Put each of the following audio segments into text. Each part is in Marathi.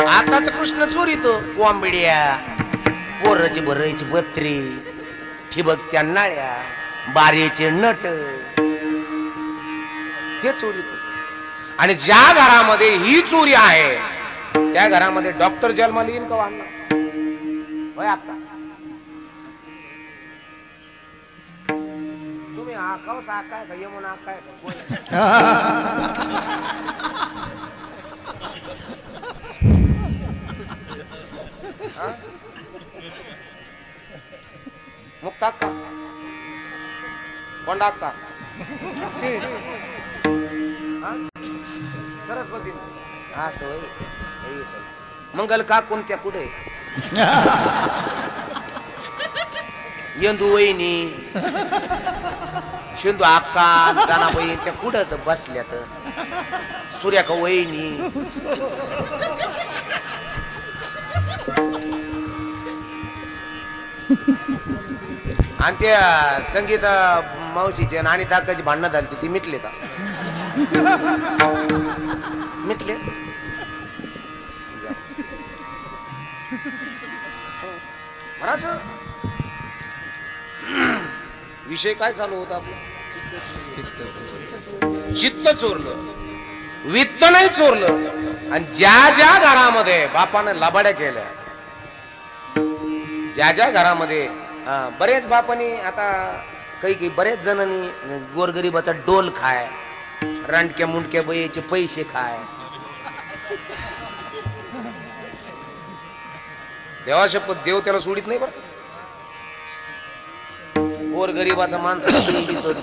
आताच कृष्ण चोरीतो कोंबड्या, पोरची भरायची बत्री, ठिबकच्या नाळ्या, बारीचे नट हे चोरीतो. आणि ज्या घरामध्ये ही चोरी आहे त्या घरामध्ये डॉक्टर जन्माला येईन का वाढणार होय? आता तुम्ही आकाव साकाय का यमुन आकाय का मुक्ता अक्का कोंडा अक्का सरस्वती हा सवय मंगल का कोणत्या कुठे यंदू वहिनी शिंदू अक्का गाणाबाई त्या कुठं बसल्यात सूर्या का वहिनी आणि त्या संगीता मावशीचे आणि ताकाची भांडणं झाली ती मिटले का? मिटले. बराच विषय काय चालू होता आपला? चित्त चोरलं, वित्त नाही चोरलं. आणि ज्या ज्या घरामध्ये बापानं लबाड्या केल्या, ज्या ज्या घरामध्ये बरेच बापानी आता काही बरेच जणांनी गोरगरिबाचा डोल खाय, रांडक्या मुंडक्या बयेचे पैसे खाय. देवा शपथ देव त्याला सोडित नाही बरं. गोरगरिबाचा माणसाला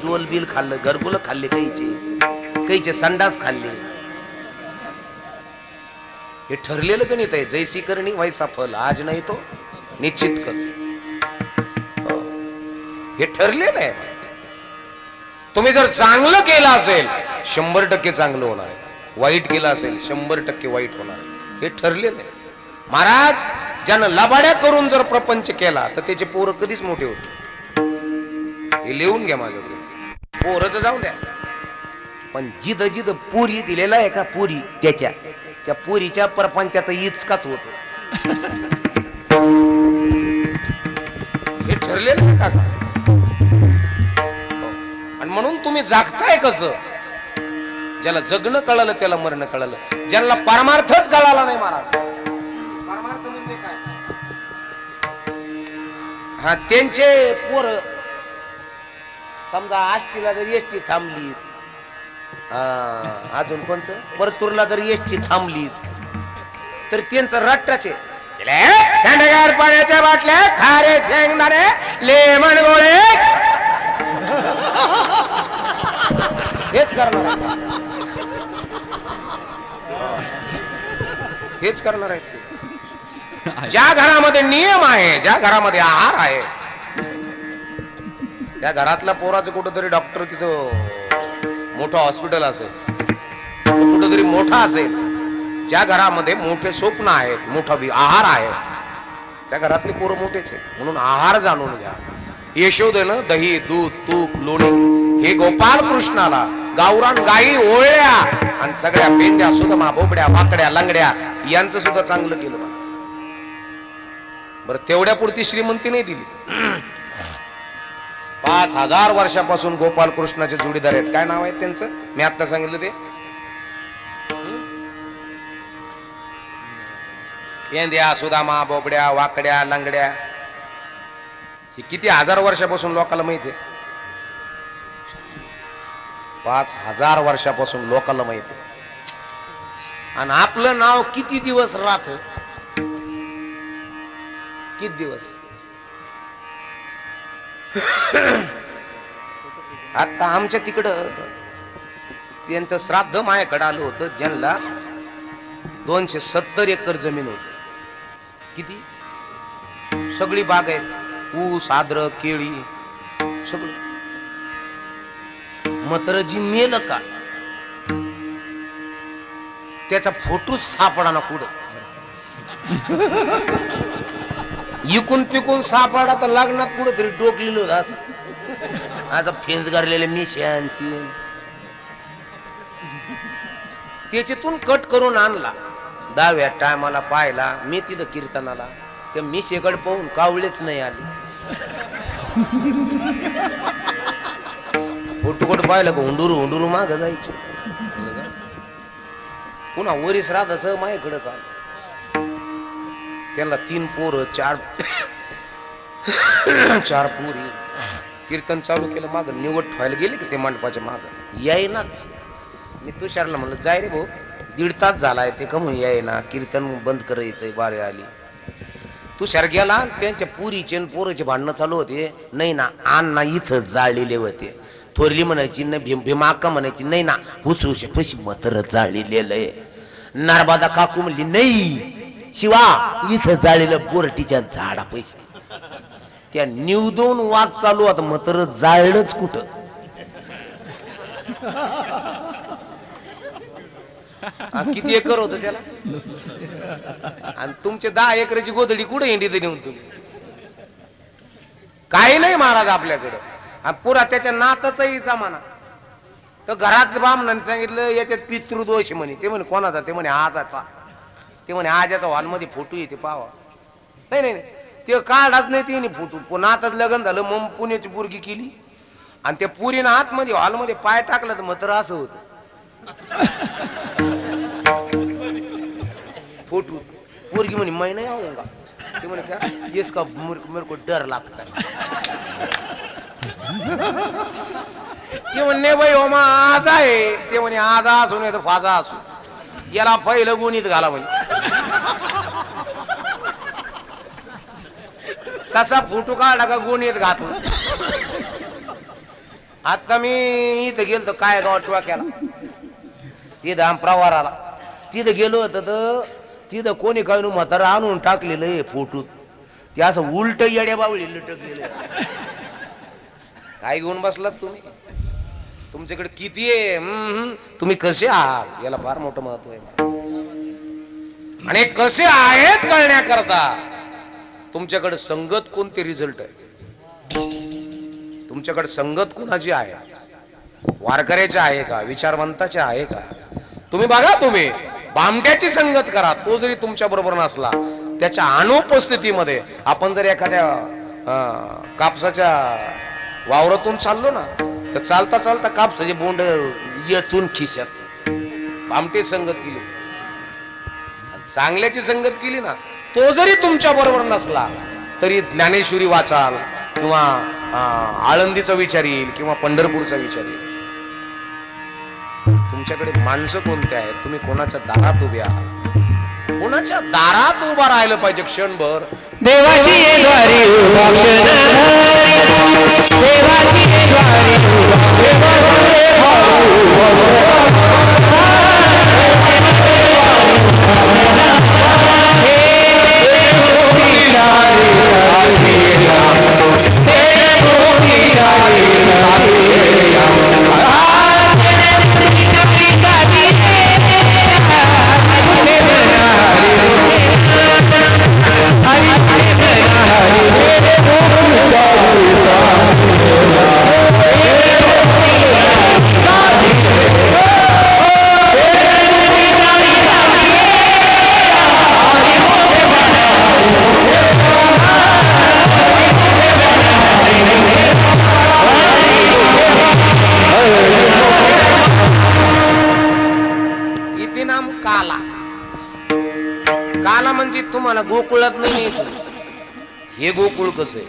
डोल बिल खाल्लं, घरकुल खाल्ले, काहीचे संडास खाल्ले. हे ठरलेलं गणित आहे. जैसी करणी वैसा फल, आज नाही तो निश्चित कर. हे ठरलेलं आहे. तुम्ही जर चांगलं केलं असेल 100% चांगलं होणार आहे, वाईट केलं असेल 100% वाईट होणार आहे. हे ठरलेलं आहे. महाराज ज्यानं लबाड्या करून जर प्रपंच केला तर त्याचे पोरं कधीच मोठे होते. हे लिहून घ्या माझ्याकडे. पोरच जाऊ द्या, पण जिथं जिथं पुरी दिलेला आहे का पुरी, त्या पुरीच्या प्रपंचाचा इचकाच होतो. हे ठरलेलं आहे काका. आणि म्हणून तुम्ही जागताय कसं? ज्याला जगणं कळलं त्याला मरणं कळलं, ज्याला परमार्थच कळाला नाही. महाराज परमार्थ म्हणजे काय? हा त्यांचे पोर समजा आष्टीला जर एसटी थांबली, अजून कोणचं परतूरला जर एसटी थांबली तर त्यांचं रट्टाचे थंडगार पाण्याच्या बाटल्या, खारे शेंगदाणे, लेमन गोळे हेच करणार आहे. हेच करणार आहेत ते. ज्या घरामध्ये नियम आहे, ज्या घरामध्ये आहार आहे, त्या घरातल्या पोराचं कुठंतरी डॉक्टरकीचं मोठं हॉस्पिटल असेल, कुठंतरी मोठा असेल. ज्या घरामध्ये मोठे स्वप्न आहेत, मोठा आहार आहे, त्या घरातले पोरं मोठेच आहेत. म्हणून आहार जाणून घ्या. यशोदेनं दही, दूध, तूप, लोणी हे गोपाल कृष्णाला गावरान गाई ओळल्या आणि सगळ्या पेंड्या, सुदमा, बोबड्या, बाकड्या, लंगड्या यांचं सुद्धा चांगलं केलं. बरं तेवढ्या पुरती श्रीमंती नाही दिली. 5000 वर्षापासून गोपाल कृष्णाचे जोडीदार आहेत. काय नाव आहे त्यांचं? मी आता सांगितलं ते पेंड्या, सुदामा, बोबड्या, वाकड्या, लंगड्या. हे किती हजार वर्षापासून लोकांना माहिती आहे? 5000 वर्षापासून लोकांना माहिती आहे. आणि आपलं नाव किती दिवस राहत? किती दिवस? आता आमच्या तिकडं त्यांचं श्राद्ध माझ्याकडे आलं होतं, ज्यांना 270 एकर जमीन होती. किती? सगळी बाग आहेत, ऊस, आद्रक, केळी सगळं. मात्र जी मेल का त्याचा फोटो सापडा ना कुठं. इकून पिकून सापडा तर लग्नात कुठं तरी डोकलेलं होतं. आता फेंस गारलेले मिशांची त्याच्यातून कट करून आणला. 10व्या टायमाला पाहिला मी तिथं कीर्तनाला, ते मिसेकडे पाहून कावळेच नाही आले. फोटोकडे पाहिलं का हुंडुरू हुंडुरू माग जायचं. पुन्हा वरीस राधाच माझ्याकडे चाल. त्यांना 3 पोरं 4 पोरी. कीर्तन चालू केलं, माग निवड व्हायला गेले की ते मंडपाच्या माग यायनाच. मी तुषारला म्हणलं जाय रे भाऊ, 1.5 तास झालाय ते कमून यायना, कीर्तन बंद करायचंय. बारे आली. तुषार गेला, त्यांच्या पुरीचे आणि पोराचे भांडणं चालू होते. नाही ना अण्णा इथं जाळलेले होते. थोरली म्हणायची न भीमाक्का म्हणायची नाही ना हुसुश पशी मतर जाळलेलं आहे. नर्मदा काकू म्हणली नाही शिवा इथं जाळलेलं बोरटीच्या झाडा पैसे. त्या निवदून वाद चालू आता मतर जाळलंच कुठं. किती एकर होत त्याला, आणि तुमचे 10 एकराची गोधडी कुठे हिंडी नेऊन तुम्ही. काही नाही महाराज आपल्याकडं. पुरा त्याच्या नाताचाही जमाना. तर घरात बामणाने सांगितलं याच्यात पितृदोष म्हणे. ते म्हणे कोणाचा, ते म्हणे आजाचा. ते म्हणे आजाचा हॉलमध्ये फोटो येते पावा. नाही नाही ते काढाच नाही तिने फोटो. नातात लग्न झालं मग पुण्याची पोरगी केली, आणि त्या पुरीनं आतमध्ये हॉलमध्ये पाय टाकला तर मात्र असं होतं फोटो. पोरगी म्हणे मैं नहीं आऊंगा. ते म्हणे क्या इसका मेरे को डर लगता है. ते म्हणणे बाई ओमा आज आहे. ते म्हणे आजा असू नाही तर फाजा असू, याला पहिलं गुणीत घाला म्हणे. तसा फोटो काढला का गुणीत घातला. आता मी इथं गेलो काय गाव टोक्याला, तिथं प्रवाराला तिथं गेलो होतं तर तिथं कोणी काय म्हातारा आणून टाकलेलं आहे फोटो. ते असं उलट येड्या बावळी लटकलेलं. काय घेऊन बसलात तुम्ही, तुमच्याकडे किती आहे, तुम्ही कसे आहात याला फार मोठं महत्व आहे. आणि कसे आहेत कळण्याकरता तुमच्याकडे संगत कोणते रिझल्ट आहे, तुमच्याकडे संगत कोणाची आहे, वारकऱ्याची आहे का, विचारवंताची आहे का. तुम्ही बघा, तुम्ही भामट्याची संगत करा, तो जरी तुमच्या बरोबर नसला त्याच्या अनुपस्थितीमध्ये आपण जर एखाद्या कापसाच्या वावरातून चाललो ना तर चालता चालता कापसाचे बोंड येचून खिशात. भामटे संगत केली, चांगल्याची संगत केली ना, तो जरी तुमच्या बरोबर नसला तरी ज्ञानेश्वरी वाचाल किंवा आळंदीचा विचार येईल किंवा पंढरपूरचा विचार येईल. तुमच्याकडे माणसं कोणते आहेत, तुम्ही कोणाच्या दारात उभे आहात, कोणाच्या दारात उभा राहिलं पाहिजे क्षणभर. देवाची द्वारी उभा देवाची द्वारी तुम्हाला गोकुळात नाही. हे गोकुळ कसं आहे,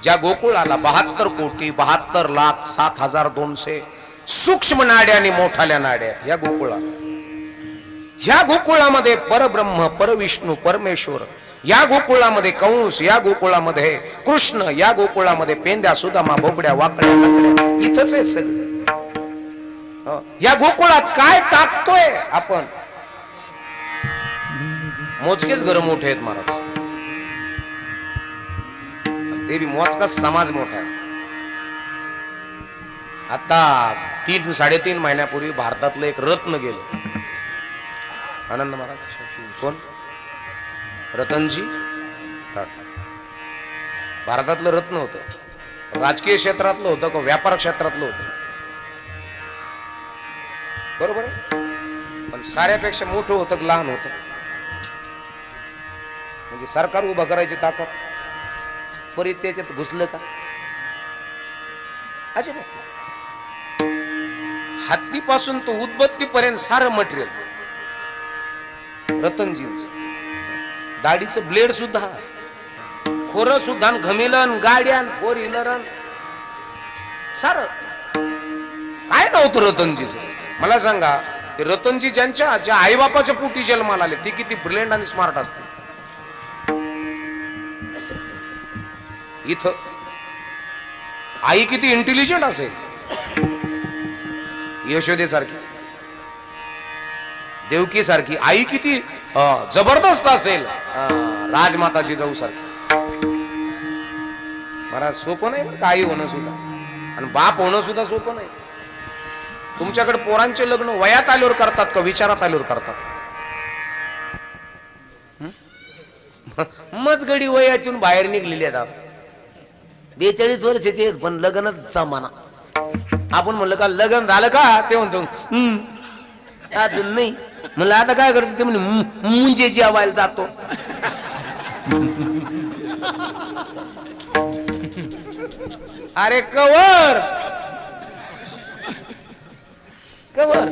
ज्या गोकुळाला 72 कोटी 72 लाख 7,200 सूक्ष्म नाड्या आणि मोठाल्या नाड्या आहेत. ह्या गोकुळामध्ये परब्रह्म परविष्णू परमेश्वर, या गोकुळामध्ये कंस, या गोकुळामध्ये कृष्ण, या गोकुळामध्ये पेंद्या सुदामा बोबड्या वाकड्या लाकड्या इथंच आहे सगळं. या गोकुळात काय टाकतोय आपण, मोजकेच घर मोठे आहेत महाराज, ते बी मोजकाच समाज मोठा आहे. आता 3-3.5 महिन्यापूर्वी भारतातलं एक रत्न गेलं, आनंद महाराज. कोण? रतनजी टाटा. भारतातलं रत्न होतं, राजकीय क्षेत्रातलं होतं का व्यापार क्षेत्रातलं होतं, बरोबर आहे. पण साऱ्यापेक्षा मोठं होतं की लहान होतं? म्हणजे सरकार उभं करायची ताकद परी त्याच्यात घुसलं का? अजिबात. हत्तीपासून तो उदबत्तीपर्यंत सारं मटेरियल रतनजींच. दाढीचं ब्लेड सुद्धा, खोरं सुद्धा, घमिलन, गाड्यान, फोर व्हीलर, सारं काय नव्हतं रतनजीचं. मला सांगा, रतनजी ज्या आईबापाच्या पोटी जन्माला आले ते किती ब्रिलियंट आणि स्मार्ट असते. इथं आई किती इंटेलिजंट असेल, यशोदे सारखी, देवकी सारखी आई किती जबरदस्त असेल, राजमाताची जाऊ सारखी. मला सोपं नाही बरं आई होणं सुद्धा, आणि बाप होणं सुद्धा सोपं नाही. तुमच्याकडे पोरांचे लग्न वयात आल्यावर करतात का विचारात आल्यावर करतात? मज गडी वयातून बाहेर निघलेले आहेत. 42 वर्षाचे पण लग्नच जमाना. आपण म्हणलं का लग्न झालं का, ते म्हणतो अजून नाही. म्हणलं आता काय करतो? ते म्हणे मुंजे जेवायला जातो. अरे कवर कवर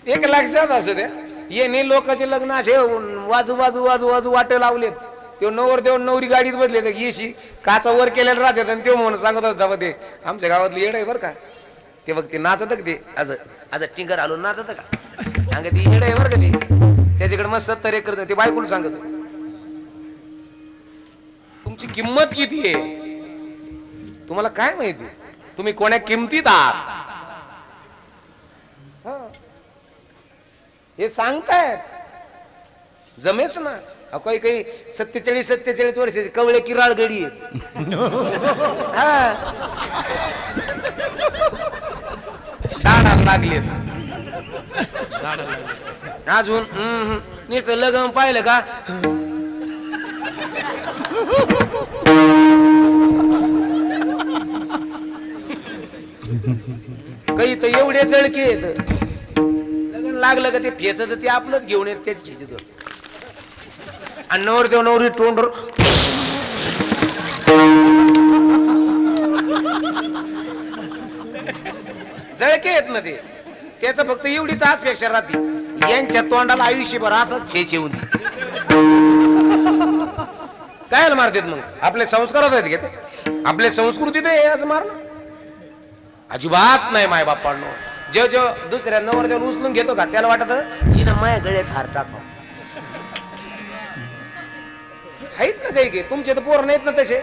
एक लक्षात असू द्या, येणे लोकांचे लग्न असे वाजू वाजू वाजू वाजू वाटे लावलेत. ते नवर देव नवरी गाडीत बसले तर येशी काचा वर केलेला राहतात, आणि ते म्हणून सांगत होता ते आमच्या गावातली येड आहे बरं का. ते बघ ते नाचत का, ते आज टिंगर आलो नाचत का, सांग ती येड आहे बरं का. ते त्याच्याकडे मस्त 70 एकर ते बायकोला सांगत. तुमची किंमत किती आहे तुम्हाला काय माहिती? तुम्ही कोण्या किमतीत आहात हे सांगतायत. जमेच ना. काही काही 47 वर्षाचे कवळे किराळ गडी लागले अजून नुसतं लग्न पाहिलं का काही तर एवढे जळके येत. लग्न लागलं का ते फेचत ते आपलंच घेऊन येत तेच खेचत. आणि नवर देव नवरी तोंड जळके येत ना ते. त्याच फक्त एवढी तासपेक्षा राहते. यांच्या तोंडाला आयुष्यभर असंच फेस येऊन काय मारतात. मग आपले संस्कार आहेत घेते, आपले संस्कृतीत आहे असं मारणं अजिबात नाही. माय बापांनो जे दुसऱ्या नवर देव उचलून घेतो का त्याला वाटत की ना माया गळ्यात हार टाकाव. आहेत ना काही तुमचे तर पोर नाहीत ना तसे.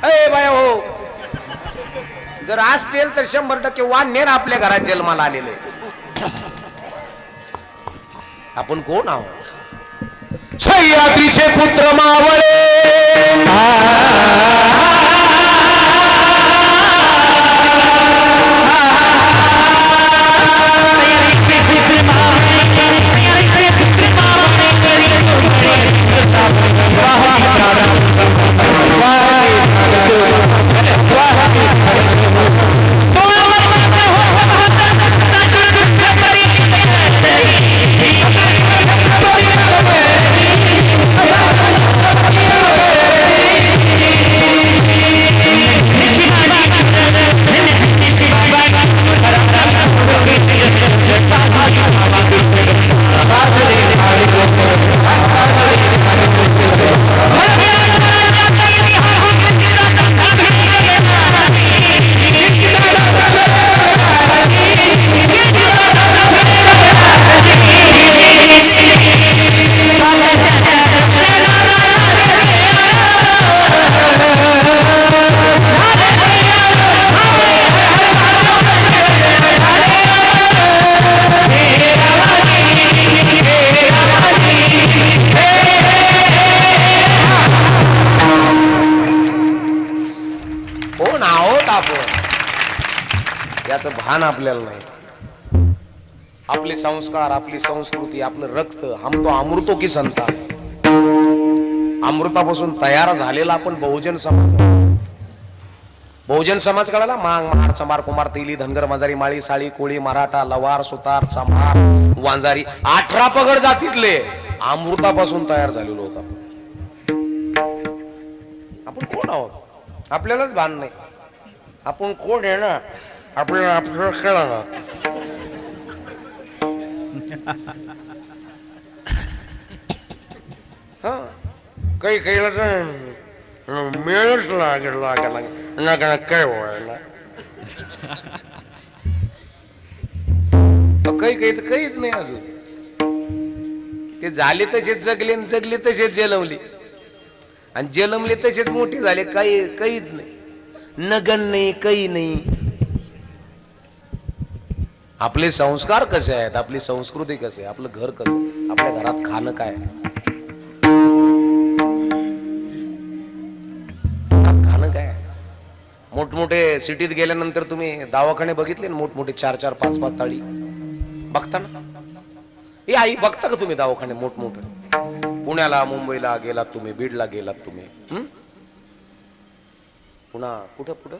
अरे बाया हो, जर असतील तर 100% वाननेर आपल्या घरात जन्माला आलेले. आपण कोण आहोत? सह्याद्रीचे पुत्र मावळे याचं भान आपल्याला नाही. आपले संस्कार, आपली संस्कृती, आपलं रक्त, हम तो अमृतो की संतान. अमृतापासून तयार झालेला आपण बहुजन समाज. बहुजन समाज कळाला? मांग, महार, चंबार, कुमार, तेली, धनगर, मजारी, माळी, साळी, कोळी, मराठा, लवार, सुतार, चंभार, वांजारी, 18 पगड जातीतले अमृतापासून तयार झालेलो होता. आपण कोण आहोत आपल्यालाच भान नाही. आपण कोण आहे ना आपल्याला आपल्याला कळा ना. हा काही काही मिळच लागेल काय व्हायला. काही काही तर काहीच नाही अजून. ते झाले तसेच जगले, जगले तसेच जलमले, आणि जलमले तसेच मोठे झाले. काही काहीच नाही, नगन नाही, काही नाही. आपले संस्कार कसे आहेत, आपली संस्कृती कसे, आपलं घर कसं, आपल्या घरात खाणं काय, खाणं काय. मोठमोठे सिटीत गेल्यानंतर तुम्ही दवाखाने बघितले ना, मोठमोठे 4-4, 5-5 ताळी बघता ना. हे आई बघता का तुम्ही दवाखाने मोठमोठे? पुण्याला, मुंबईला गेलात तुम्ही, बीडला गेलात तुम्ही, पुन्हा कुठं कुठं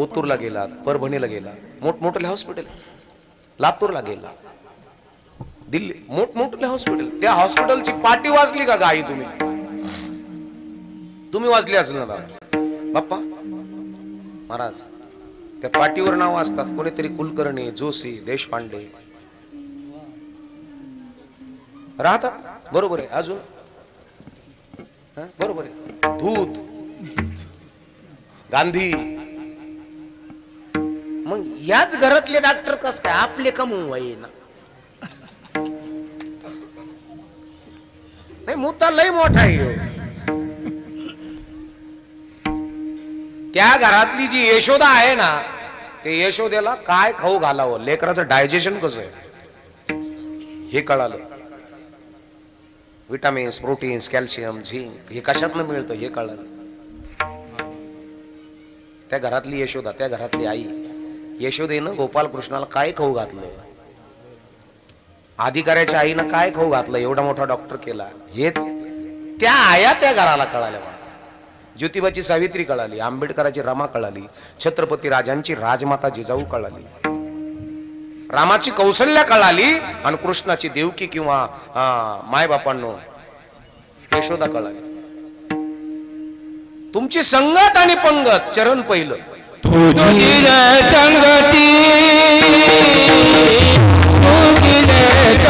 ओतूरला गेलात, परभणीला गेलात, मोठमोठे हॉस्पिटल, लातूरला गेला, दिल्ली, मोठमोठे हॉस्पिटल. त्या हॉस्पिटलची पाटी वाचली का गाई? तुम्ही वाचली असेल ना बाप्पा महाराज. त्या पाटीवर नाव असतात, कोणीतरी कुलकर्णी, जोशी, देशपांडे राहतात. बरोबर आहे. अजून बरोबर आहे. धूत, गांधी. मग याच घरातले डॉक्टर कस काय आपले कमवू ना? नाही, मुद्दा लय मोठा आहे. त्या घरातली जी यशोदा आहे ना, ते यशोदेला काय खाऊ घालावं, लेकराचं डायजेशन कसं आहे हे कळालं. विटामिन्स, प्रोटीन्स, कॅल्शियम, झिंक हे कशातनं मिळतं हे कळालं. त्या घरातली यशोदा, त्या घरातली आई, यशोदेनं गोपालकृष्णाला काय खाऊ घातलं, अधिकाऱ्याच्या आईनं काय खाऊ घातलं, एवढा मोठा डॉक्टर केला, हे त्या आया त्या घराला कळाल्या. ज्योतिबाची सावित्री कळाली, आंबेडकराची रमा कळाली, छत्रपती राजांची राजमाता जिजाऊ कळाली, रामाची कौशल्या कळाली, आणि कृष्णाची देवकी किंवा मायबापांनो यशोदा कळाली. तुमची संगत आणि पंगत चरण पहिलं. तुझी संगती, तुझी संगती,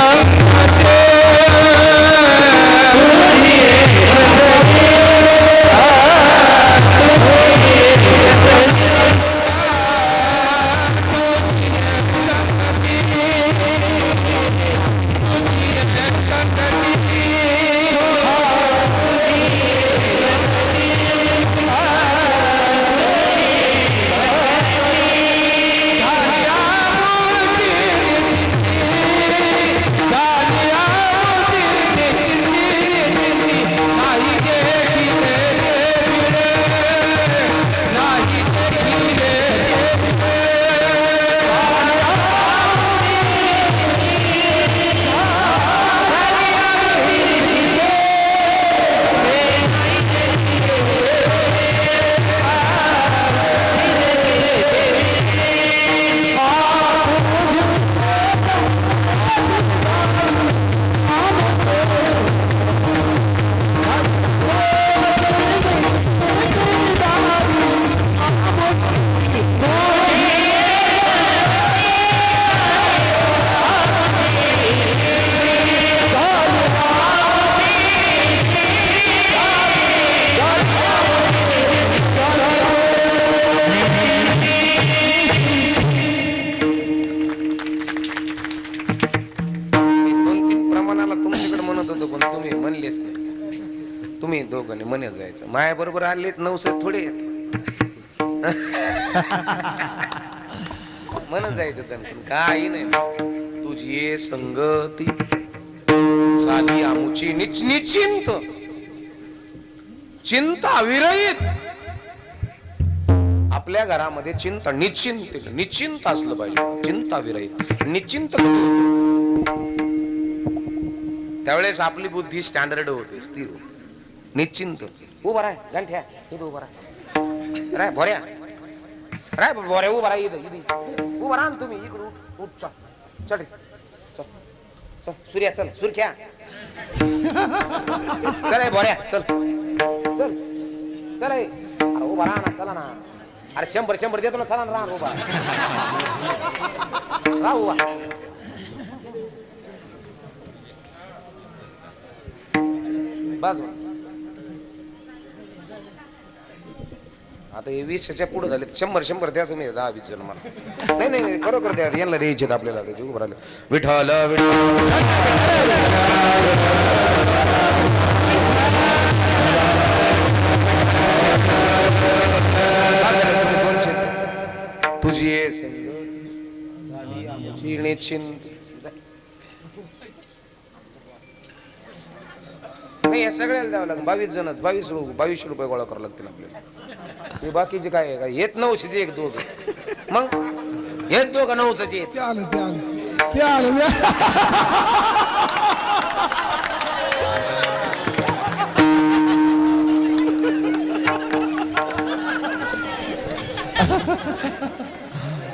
माया बरोबर आलेत 900 थोडे म्हणत जायचं त्यांना, काही नाही. तुझी संगती साधी आमुची निश्चिंत, चिंता विरहित. आपल्या घरामध्ये चिंता निश्चिंत असलं पाहिजे. चिंता विरहित, निश्चिंत. त्यावेळेस आपली बुद्धी स्टँडर्ड होते, स्थिर होते, निश्चिंत. उभा राह, गांठ्या इथं उभा राह. राय भोऱ्या राय भोऱ्या उभा राहा इथं उभा राहा तुम्ही इकडे उठ चल चल चल चल सूर्या चल सुरख्या चल भोऱ्या चल चल चल अरे उभा राहा ना चला ना अरे 100 देतो ना चला ना राहा उभा राहा उभा बाजू आता हे 20च्या पुढे झाले 100 द्या तुम्ही 10-20 जण मला नाही खरोखर द्या यांना द्यायचे आपल्याला त्याचे उभं राहिले विठ्ठल तुझी नाही हे सगळ्याला द्यावं लागेल 22 जणच 2200 रुपये गोळा करावं लागतील आपल्याला हे बाकीचे काय काय येत 900 एक दोघ मग येत दोघ 9च येत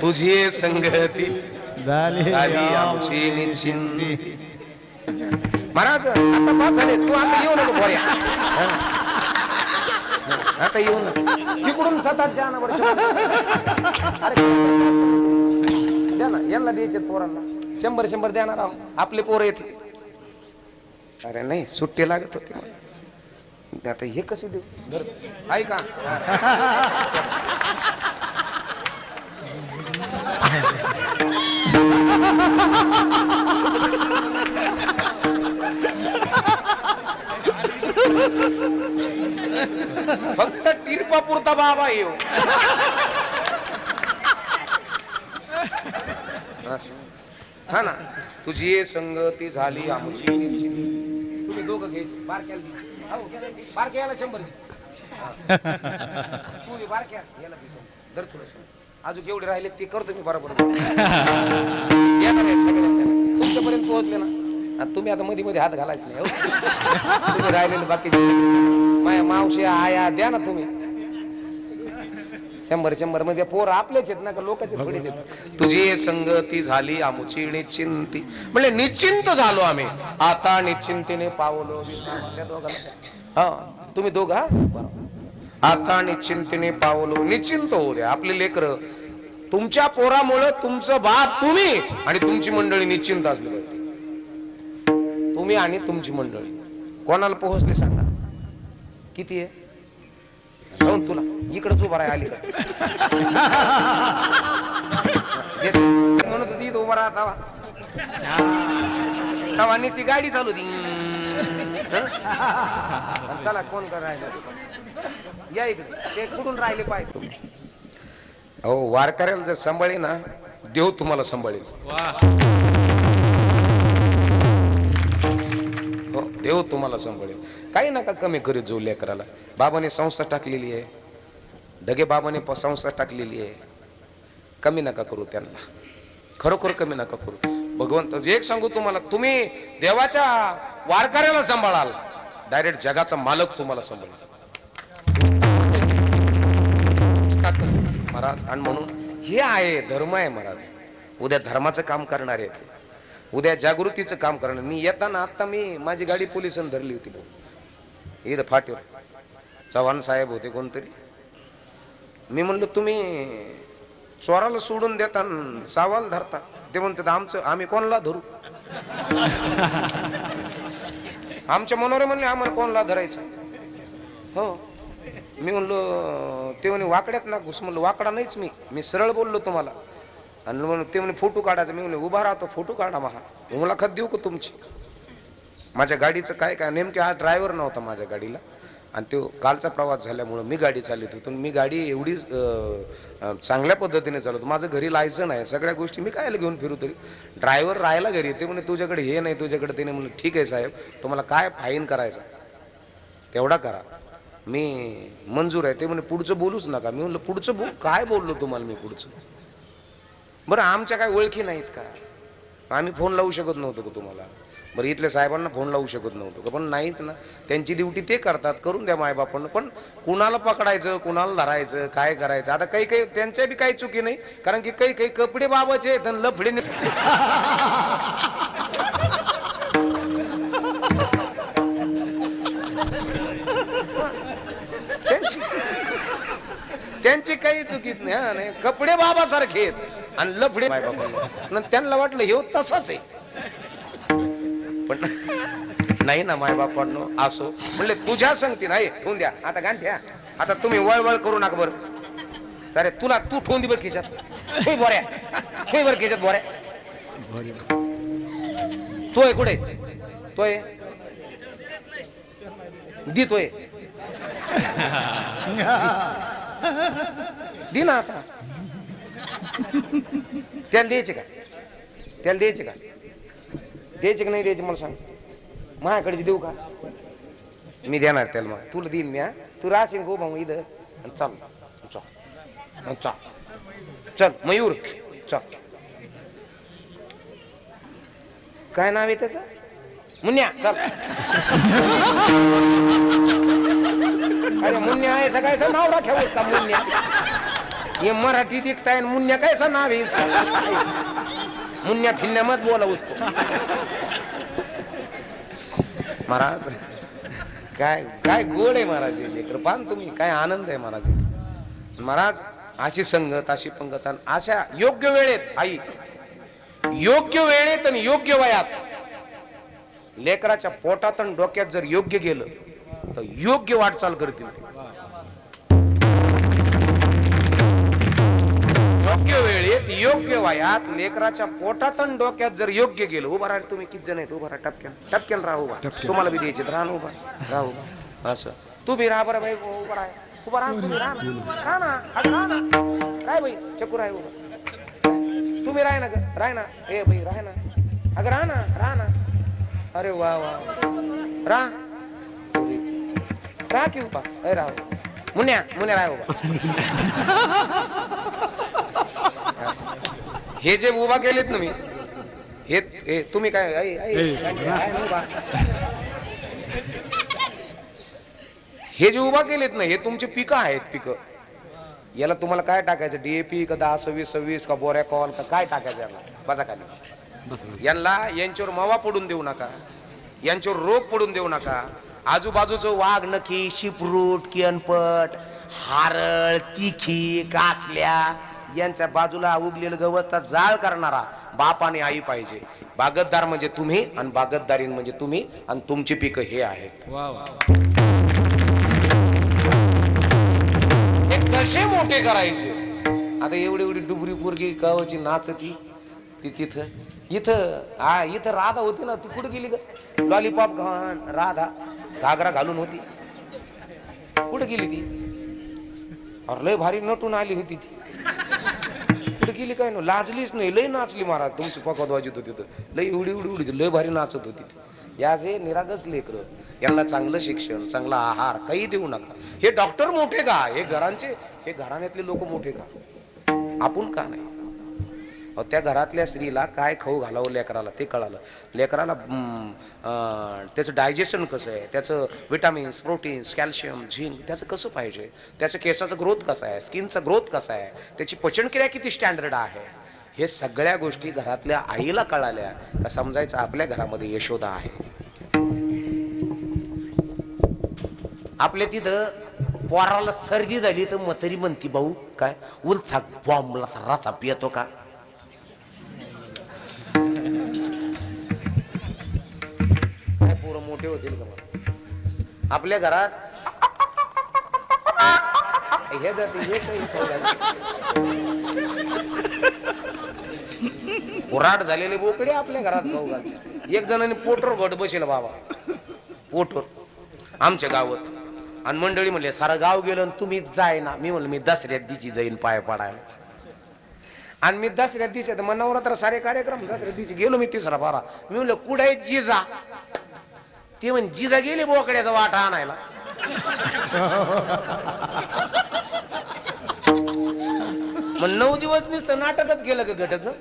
तुझी संगती झाली आमची निश्चिंती महाराज आता पाच झाले तू आता येऊ नको भोऱ्या आता येऊ नको तिकडून 7-8 आणा वर्ष अरे द्या ना यांना द्यायचे पोरांना 100 देणार आपले पोरं येते अरे नाही सुट्टी लागत होती आता हे कसे देऊ आहे का फक्त टिरपा पुरता बाबा येऊ हा ना तुझी संगती झाली आमची तुम्ही दोघं घ्यायची बारक्याला 100 दे तुम्ही बारक्या याला दर थोडं अजून केवढे राहिले ते करतो मी बरोबर तुमच्यापर्यंत पोहोचले ना तुम्ही आता मध्ये हात घालायच नाही तुम्ही राहिलेले बाकीचे माया मावशी आया द्या ना तुम्ही 100 मध्ये पोर आपलेच आहेत ना का लोकांचे थोडेच आहेत तुझी संगती झाली आमुची निश्चिंती म्हणजे निश्चिंत झालो आम्ही आता निश्चिंतीने पावलो हा तुम्ही दोघा बरोबर आता निश्चिंतीने पावलो निश्चिंत होऊ द्या आपले लेकर तुमच्या पोरामुळे तुमचं बाप तुम्ही आणि तुमची मंडळी निश्चिंत असली पाहिजे तुम्ही आणि तुमची मंडळी कोणाला पोहोचले सांगा किती आहे जाऊन तुला इकडंच उभा राहा अलीकडे म्हणत होती उभा राहा तवानी ती गाडी चालू ती चला कोण करायला या इकडे ते कुठून राहिले पाहिजे अहो वारकऱ्याला जर सांभाळे ना देव तुम्हाला सांभाळेल हो देव तुम्हाला सांभाळेल काही नका कमी करीत जो लेकराला बाबाने संस्था टाकलेली आहे ढगे बाबाने संस्था टाकलेली आहे कमी नका करू त्यांना खरोखर कमी नका करू भगवंत एक सांगू तुम्हाला तुम्ही देवाच्या वारकऱ्याला सांभाळाल डायरेक्ट जगाचा मालक तुम्हाला सांभाळेल महाराज आणि म्हणून हे आहे धर्म आहे महाराज उद्या धर्माचं काम करणार आहे उद्या जागृतीचं काम करणार मी येताना आता मी माझी गाडी पोलिसांनी धरली होती इथं फाटीवर चव्हाण साहेब होते कोणतरी मी म्हणलो तुम्ही चोराला सोडून देता सावाल धरता ते म्हणतात आमचं आम्ही कोणाला धरू आमच्या मनोरे म्हणले आम्हाला कोणाला धरायचं हो मी म्हणलो ते म्हणे वाकड्यात ना घुस म्हणलो वाकडा नाहीच मी सरळ बोललो तुम्हाला आणि म्हणून ते म्हणे फोटो काढायचा मी म्हणले उभा राहतो फोटो काढा महा मुलाखत देऊ का तुमची माझ्या गाडीचं काय काय नेमके हा ड्रायव्हर नव्हता माझ्या गाडीला आणि तो कालचा प्रवास झाल्यामुळं मी गाडी चालवत होतो मी गाडी एवढी चांगल्या पद्धतीने चालवतो माझं घरी लायसन आहे सगळ्या गोष्टी मी कायला घेऊन फिरू तरी ड्रायव्हर राहायला घरी ते म्हणे तुझ्याकडे हे नाही तुझ्याकडे ते नाही म्हणलं ठीक आहे साहेब तुम्हाला काय फाईन करायचा तेवढा करा मी मंजूर आहे ते म्हणे पुढचं बोलूच नका मी म्हणलं पुढचं काय बोललो तुम्हाला मी पुढचं बरं आमच्या काय ओळखी नाहीत का आम्ही फोन लावू शकत नव्हतो का तुम्हाला बरं इथल्या साहेबांना फोन लावू शकत नव्हतो पण नाहीच ना, त्यांची ड्युटी ते करतात, करून द्या मायबापांना. पण कुणाला पकडायचं, कुणाला धरायचं, काय करायचं? आता काही काही त्यांच्या बी काही चुकी नाही, कारण की काही काही कपडे बाबाचे आहेत आणि लफडे त्यांची काही चुकीच नाही. हा नाही, कपडे बाबासारखे आहेत आणि लफडे मायबापांना. त्यांना वाटलं हे तसाच आहे, पण नाही ना मायबापांनो. असो म्हणले तुझ्या संगती नाही ठेवून द्या. आता गांठ्या आता तुम्ही वळवळ करू नका बरं. अरे तुला तू ठेवून दे बरं खिशात, ठेव बोऱ्या, ठेव बरं खिशात बोऱ्या. तोय कुठे तोय दी तोय दे ना. आता त्याला द्यायचे का? त्याला द्यायचे का? द्यायचे का नाही द्यायचे मला सांग. माझ्याकडे देऊ का? मी देणार त्याला. मग तुला देईन मी. तू राहशील गो भाऊ इथं. चल चल चल चल मयूर चल. काय नाव आहे त्याचं? मुन्या. चल. अरे मुन्या आहे सगळ्याचं नाव राखावं का? मुन्या ये मराठी दिखता मुन्या कैसा नाव है इसका? मुन्या फिन्या मत बोला उसको. महाराज काय काय गोड आहे महाराज कृपान तुम्ही. काय आनंद आहे महाराज. महाराज अशी संगत, अशी पंगत, अशा योग्य वेळेत आई, योग्य वेळेत आणि योग्य वयात लेकराच्या पोटात आणि डोक्यात जर योग्य गेलं तर योग्य वाटचाल करतील. योग्य वेळेत योग्य वयात लेकराच्या पोटात आणि डोक्यात जर योग्य गेलं. उभा राहा तुम्ही किती जण आहेत? उभा राहा टपक्यान टपक्यान राहा. उभा तुम्हाला बी द्यायचे राहा. उभा राहा. उभा असं तू बी राहा बरं बाई. उभा राहा. उभा राहा. तुम्ही राहा ना. राहा ना. राय बाई चक्कू राय. उभा तुम्ही राह ना ग. राह ना. ए बाई राह ना. अगं राहा ना. राहा ना. अरे वा वा राहा. राहा की उभा. ए राहा. मुन्या मुन्या राह उभा. हे जे उभा केलेत ना मी, हे तुम्ही काय हे जे उभा केलेत ना, हे तुमचे पिकं आहेत. पिकं याला तुम्हाला काय टाकायचं? DAP का 10-26-26 का बोऱ्या कॉल का काय टाकायचं? याला बसा खाली. यांच्यावर मावा पडून देऊ नका, यांच्यावर रोग पडून देऊ नका. आजूबाजूचं वाघ नखी, शिपरूट, कियनपट, हारळ, तिखी, कासल्या यांच्या बाजूला उगलेलं गवत जाळ करणारा बाप आणि आई पाहिजे. बागतदार म्हणजे तुम्ही आणि बागतदारीन म्हणजे तुम्ही आणि तुमची पिकं हे आहेत. हे कसे मोठे करायचे? आता एवढी एवढी डुबरी पोरगी कवची नाचती ती तिथं. इथं राधा होती ना, ती कुठे गेली ग? लॉलीपॉप घाण राधा घागरा घालून होती. कुठे गेली ती? अरे लय भारी नटून आली होती ती. कुठे गेली काय? ना लाजलीच नाही. लय नाचली महाराज. तुमची पकवाद वाजत होती तर लय एवढी एवढी एवढी लय भारी नाचत होती. याचे निरागस लेकर, यांना चांगलं शिक्षण, चांगला आहार काही देऊ नका. हे डॉक्टर मोठे का? हे घराण्यातले लोक मोठे का? आपण का नाही? त्या घरातल्या स्त्रीला काय खाऊ घालावं लेकराला ते कळालं. लेकराला त्याचं डायजेशन कसं आहे, त्याचं विटामिन्स, प्रोटीन्स, कॅल्शियम, झिंक त्याचं कसं पाहिजे, त्याचं केसाचा ग्रोथ कसा आहे, स्किनचा ग्रोथ कसा आहे, त्याची पचनक्रिया किती स्टँडर्ड आहे, हे सगळ्या गोष्टी घरातल्या आईला कळाल्या का समजायचं आपल्या घरामध्ये यशोदा आहे. आपल्या तिथं पोराला सर्दी झाली तर म्हातारी म्हणती भाऊ काय उलथा बॉम्बला रसा पियतो का? काय पोरं मोठे होतील का? मला आपल्या घरात हे पुराट झालेले बोकडे आपल्या घरात गाऊ घालते. एक जणांनी पोटर घट बसेल बाबा पोटर आमच्या गावात. आणि मंडळी म्हणले सारं गाव गेलं तुम्ही जाय ना. मी म्हणलं मी दसऱ्यात दिवशी जाईन पाय पडायला. आणि मी दसऱ्यात दिवशी मग नवरात्र सारे कार्यक्रम दसऱ्या दिवशी गेलो मी तिसरा बारा. मी म्हणलं कुठे जिजा? ते म्हण जिजा गेले बोकड्याचा वाटा आणायला. मग 9 दिवस नुसतं नाटकच केलं का घटाचं?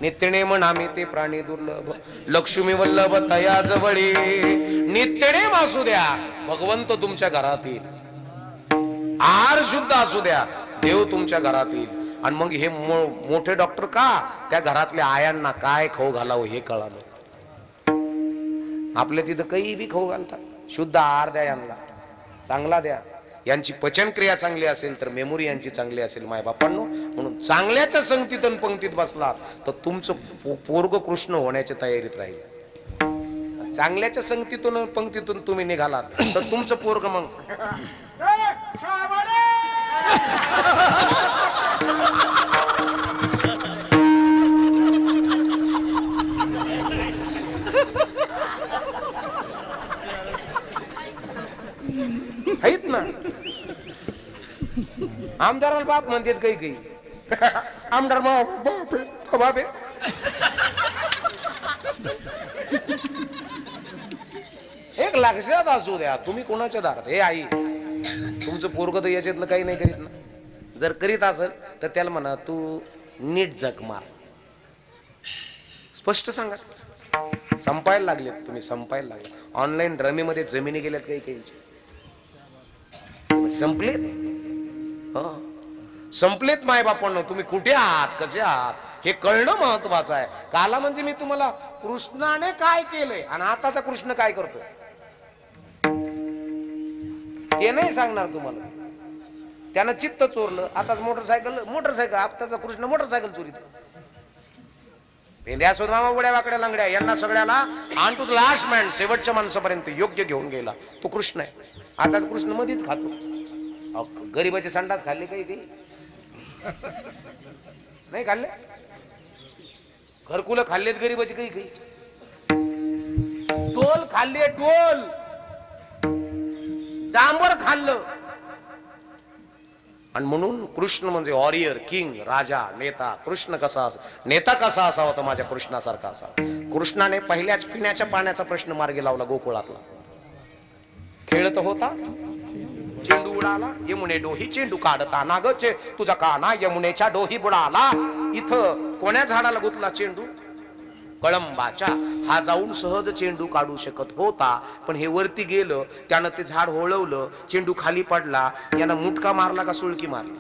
नित्यनेम नामे ते प्राणी दुर्लभ, लक्ष्मी वल्लभ तया जवळी. नित्यनेम असू द्या, भगवंत तुमच्या घरात येईल. आहार शुद्ध असू द्या, देव तुमच्या घरात येईल. आणि मग हे मोठे डॉक्टर का त्या घरातल्या आयांना काय खाऊ घालावं हे कळालं. आपल्या तिथं काही बी खाऊ घालतात. शुद्ध आहार द्या यांना, चांगला द्या. यांची पचनक्रिया चांगली असेल तर मेमोरी यांची चांगली असेल मायबापांनो. म्हणून चांगल्याच्या संगतीत आणि पंक्तीत बसलात तर तुमचं पोरग कृष्ण होण्याच्या तयारीत राहील. चांगल्याच्या संगतीतून पंक्तीतून तुम्ही निघालात तर तुमचं पोरग मग आहेत ना. आमदाराला बाप म्हणतात काही काही. आमदार बाप एक लक्षात असू द्या, तुम्ही कोणाच्या दारात. हे आई, तुमचं पोरग तर याच्यातलं काही नाही करीत ना. जर करीत असेल तर त्याला म्हणा तू नीट जग मार. स्पष्ट सांगा. संपायला लागलेत तुम्ही, संपायला लागले. ऑनलाईन रमीमध्ये जमिनी गेल्यात काही काहींची. संपलेत, संपलेत मायबापांना. तुम्ही कुठे आहात, कसे आहात हे कळणं महत्वाचं आहे. काला म्हणजे मी तुम्हाला कृष्णाने काय केलंय आणि आताचा कृष्ण काय करतो ते नाही सांगणार तुम्हाला. त्यानं चित्त चोरलं, आताच मोटरसायकल आताचा कृष्ण मोटरसायकल चोरीत. पेंड्या मामा उड्या वाकड्या लंगड्या यांना सगळ्याला आणि टू द लास्ट मॅन, शेवटच्या माणसापर्यंत योग्य घेऊन गेला तो कृष्ण आहे. आता कृष्ण मध्येच खातो. गरीबाचे संडास खाल्ले काही काही नाही खाल्ले. घरकुलं खाल्लेत गरीबाचे काही काही. टोल खाल्ले, टोल डांबर खाल्लं. आणि म्हणून कृष्ण म्हणजे वॉरियर, किंग, राजा, नेता. कृष्ण कसा नेता कसा असावा तर माझ्या कृष्णासारखा असा. कृष्णाने पहिल्याच पिण्याच्या पाण्याचा प्रश्न मार्गी लावला गोकुळातला. खेळत होता, चेंडू उडाला, यमुने डोही चेंडू काढता नागचे तुझा काना यमुनेच्या डोही बुडाला. इथं कोण्या झाडाला गुतला चेंडू? कळंबाच्या. हा जाऊन सहज चेंडू काढू शकत होता, पण हे वरती गेलं, त्यानं ते झाड होळवलं, चेंडू खाली पडला. यानं मुटका मारला का सुळकी मारली?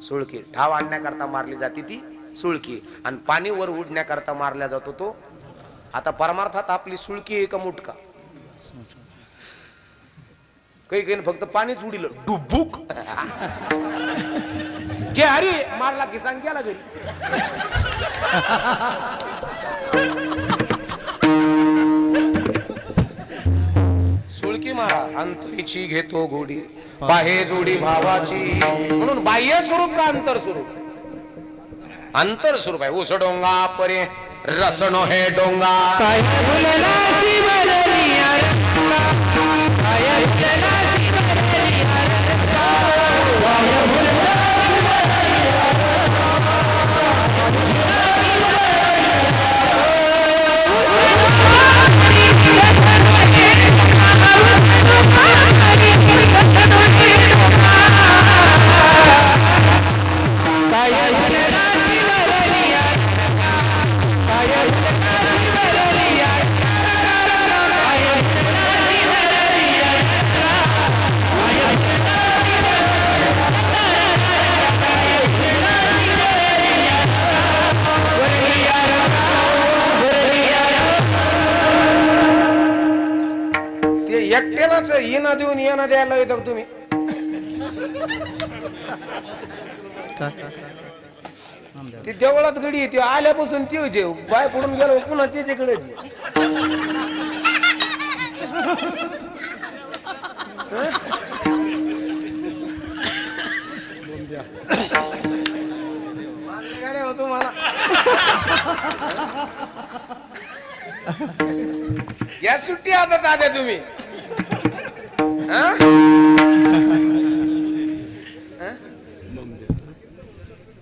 सुळकी. ठाव आणण्याकरता मारली जाते ती सुळकी, आणि पाणी वर उडण्याकरता मारला जातो तो. आता परमार्थात आपली सुळकी आहे का मुटका? काही काही फक्त पाणीच उडील डुबुक. जे हरी मारला की सांग गेला घरी. सुळकी मारा. अंतरीची घेतो गोडी, बाहे जोडी भावाची. म्हणून बाह्य स्वरूप का अंतर स्वरूप? अंतर स्वरूप आहे. उस डोंगा परे रसनो हे डोंगा. एकट्यालाच येणं देऊन येणं द्यायला येतो तुम्ही. ती देवळात गडी येते आल्यापासून ती होते बाय पडून गेलो पुन्हा त्याच्याकडे. होतो मला या सुट्टी आता दाद्या तुम्ही.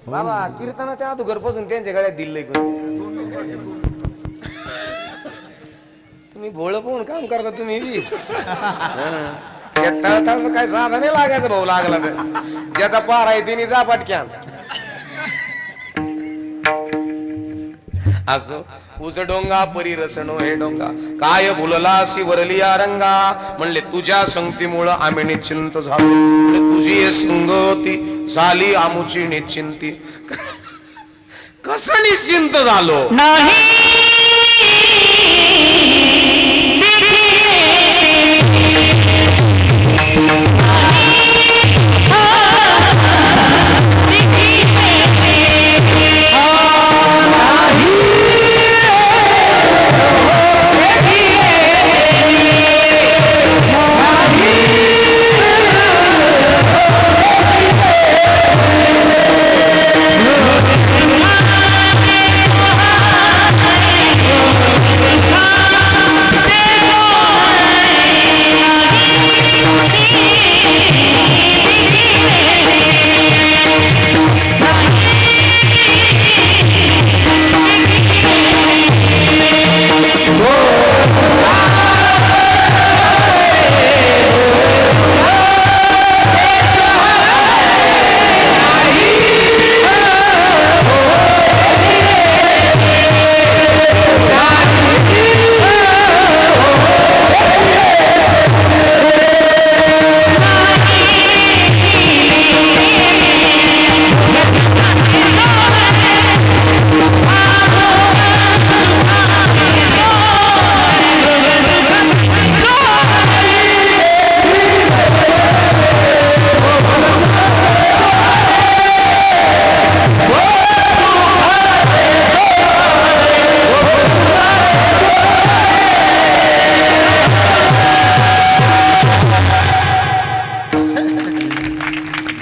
बाबा कीर्तनाच्या अगोदर पासून त्यांच्या गळ्यात दिलंय तुम्ही भोळ पाहून काम करता तुम्ही. तळतळ काय साधा नाही लागायचं भाऊ. लागला तर ज्याचा पार आहे तिने जा पटक्यान. असो उस डोंगा परी रसणो हे डोंगा काय भुललासी वरलिया रंगा म्हणले तुझ्या संगतीमुळं आम्ही निश्चिंत झालो तुझी संगती झाली आमुची निश्चिंती कसं निश्चिंत झालो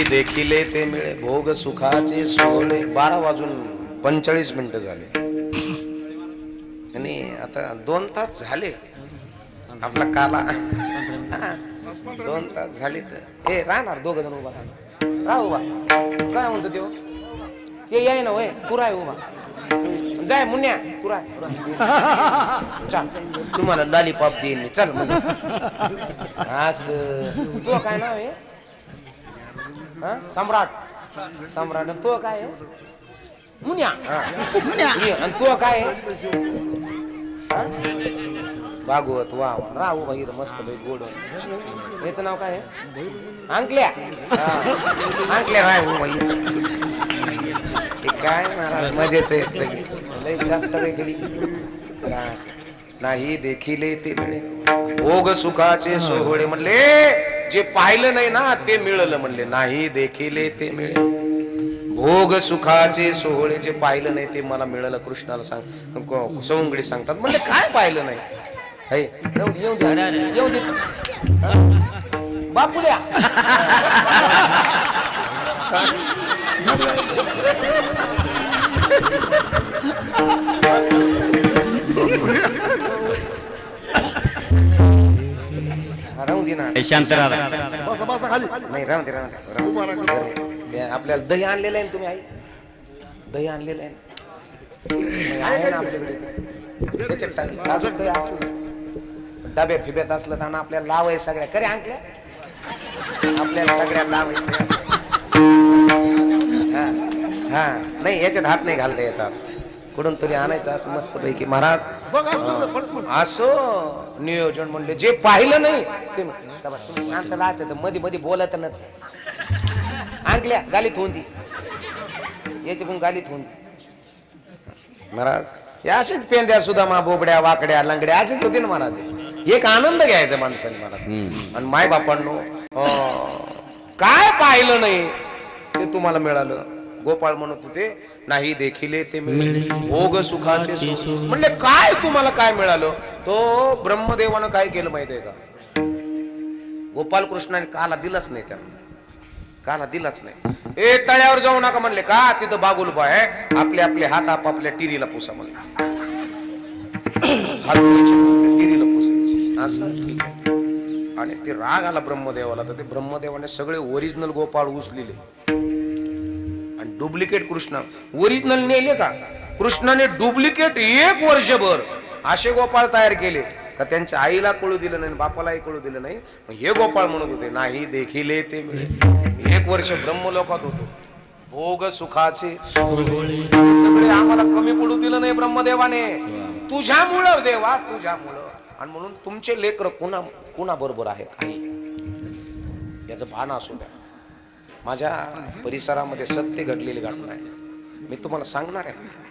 देखिले ते मिळे भोग सुखाचे सोहळे 12:45 झाले आणि आता 2 तास झाले आपला काला 2 तास झाले तर हे राहणार 2 जण उभा राहा उभा काय म्हणतो ते याय ना होय तू राय उभा जाय मुन्या तू राय चल तुम्हाला लॉलीपॉप देईन चल असं तू काय नाव आहे सम्राट सम्राट तो काय मुन्या आणि तो काय भागवत वा राहू भाई मस्त भाई गोड याचं नाव काय अंकल्या अंकल्या राहू भाई काय महाराज मजेच आहे सगळी लय जास्त वेगळी नाही देखिले ते मिळे भोग सुखाचे सोहळे म्हणले जे पाहिलं नाही ना ते मिळलं म्हणले नाही देखिले ते मिळे भोग सुखाचे सोहळे जे पाहिलं नाही ते मला मिळालं कृष्णाला सांग सवंगडी सांगतात म्हणले काय पाहिलं नाही येऊ दे बापुल्या राहून दे ना शांत राहा नाही राहून दे आपल्याला दही आणलेलं आहे तुम्ही आई दही आणलेलं आहे ना आपल्याकडे डब्यात फिब्यात असलं तर आपल्याला लावाय सगळ्या करे आणल्या आपल्याला सगळ्या लावायचं हा नाही याच्यात हात नाही घालता याचा कुठून तरी आणायचं असं मस्त पैकी महाराज असं नियोजन म्हणले जे पाहिलं नाही ते तुम्ही शांत राहते तर मध्ये मध्ये बोलत ना आणल्या गालीत होऊन ती याची पण गालीत होऊन महाराज या असेच पेंद्या सुद्धा बोबड्या वाकड्या लंगड्या असेच होते ना महाराज एक आनंद घ्यायचा माणसाने महाराज आणि माय बापांनो काय पाहिलं नाही ते तुम्हाला मिळालं गोपाळ म्हणत होते नाही देखिले ते मिळाले भोग सुखाचे म्हणले काय तुम्हाला काय मिळालं तो ब्रह्मदेवानं काय केलं माहितीये का गोपाल कृष्णाने काला दिलाच नाही त्यांना काला दिलाच नाही ए तळ्यावर जाऊ नका म्हणले का तिथं बागुलबा आहे आपले आपले हात आपापल्या टिरीला पुसा म्हणले टिरीला पुसायचे असं ठीक आहे आणि ते राग आला ब्रह्मदेवाला तर ते ब्रह्मदेवाने सगळे ओरिजिनल गोपाळ उचलेले आणि डुप्लिकेट कृष्ण ओरिजिनल नेले का कृष्णाने डुप्लिकेट 1 वर्षभर असे गोपाळ तयार केले का त्यांच्या आईला कळू दिलं नाही बापालाही कळू दिलं नाही हे गोपाळ म्हणत होते नाही देखिले ते मिळे 1 वर्ष ब्रह्मलोकात होतो भोग सुखाचे सगळे आम्हाला कमी पडू दिलं नाही ब्रह्मदेवाने. तुझ्यामुळं देवा, तुझ्यामुळं. आणि म्हणून तुमचे लेकर कुणा बरोबर आहेत आई, याचं भान असू द्या. माझ्या परिसरामध्ये सत्य घडलेली घटना आहे, मी तुम्हाला सांगणार आहे.